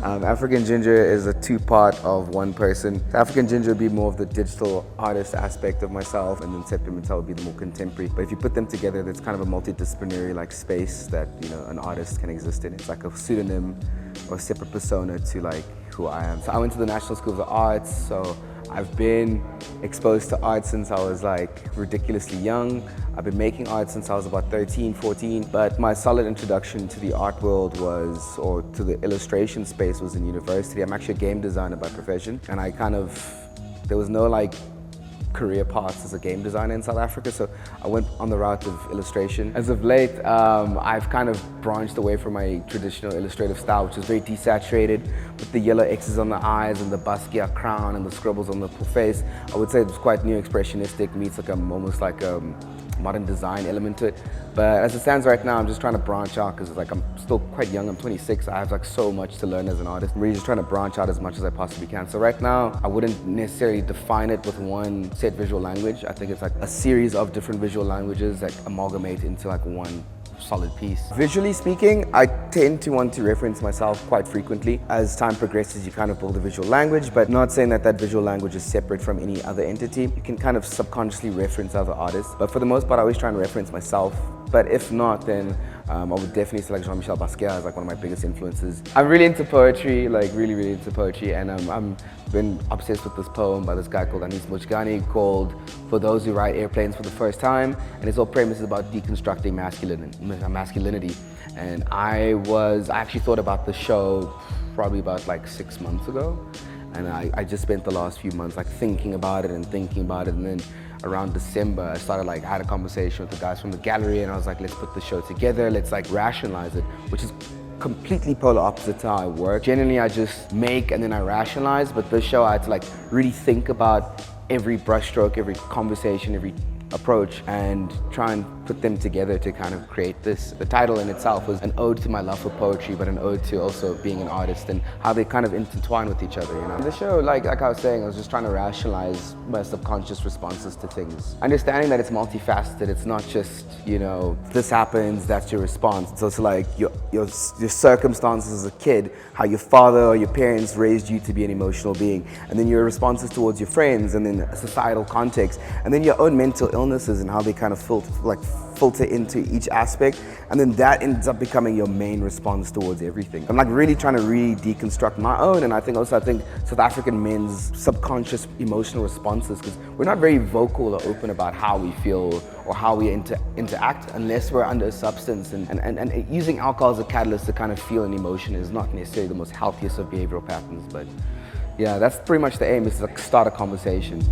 African Ginger is a two-part of one person. African Ginger would be more of the digital artist aspect of myself, and then Seth Pimentel would be the more contemporary. But if you put them together, there's kind of a multidisciplinary like space that an artist can exist in. It's like a pseudonym or a separate persona to like who I am. So I went to the National School of the Arts, so I've been exposed to art since I was like ridiculously young. I've been making art since I was about 13, 14, but my solid introduction to the art world was, or to the illustration space, was in university. I'm actually a game designer by profession, and there was no like career paths as a game designer in South Africa, so I went on the route of illustration. As of late, I've kind of branched away from my traditional illustrative style, which is very desaturated, with the yellow X's on the eyes and the Basquiat crown and the scribbles on the face. I would say it was quite new expressionistic, meets like almost like a modern design element to it. But as it stands right now, I'm just trying to branch out because like I'm still quite young. I'm 26. I have like so much to learn as an artist. I'm really just trying to branch out as much as I possibly can. So right now, I wouldn't necessarily define it with one set visual language. I think it's like a series of different visual languages that amalgamate into like one solid piece. Visually speaking, I tend to want to reference myself quite frequently. As time progresses, you kind of build a visual language, but not saying that that visual language is separate from any other entity. You can kind of subconsciously reference other artists, but for the most part, I always try and reference myself. But if not, then I would definitely select Jean-Michel Basquiat as like one of my biggest influences. I'm really into poetry, like really into poetry, and I'm been obsessed with this poem by this guy called Anis Mojgani called "For Those Who Ride Airplanes for the First Time," and its whole premise is about deconstructing masculinity. And I actually thought about the show probably about like 6 months ago, and I just spent the last few months like thinking about it, and then around December, I had a conversation with the guys from the gallery, and I was like, let's put the show together, let's like rationalize it, which is completely polar opposite to how I work. Generally, I just make and then I rationalize, but this show I had to like really think about every brushstroke, every conversation, every approach, and try and put them together to kind of create this. The title in itself was an ode to my love for poetry, but an ode to also being an artist and how they kind of intertwine with each other, The show, like I was saying, I was just trying to rationalize my subconscious responses to things. Understanding that it's multifaceted, it's not just, this happens, that's your response. It's also like your circumstances as a kid, how your father or your parents raised you to be an emotional being, and then your responses towards your friends, and then a societal context, and then your own mental illnesses and how they kind of filter into each aspect, and then that ends up becoming your main response towards everything. I'm like really trying to deconstruct my own, and I think South African men's subconscious emotional responses, because we're not very vocal or open about how we feel or how we interact unless we're under a substance, and using alcohol as a catalyst to kind of feel an emotion is not necessarily the most healthiest of behavioral patterns. But yeah, that's pretty much the aim, is to like start a conversation,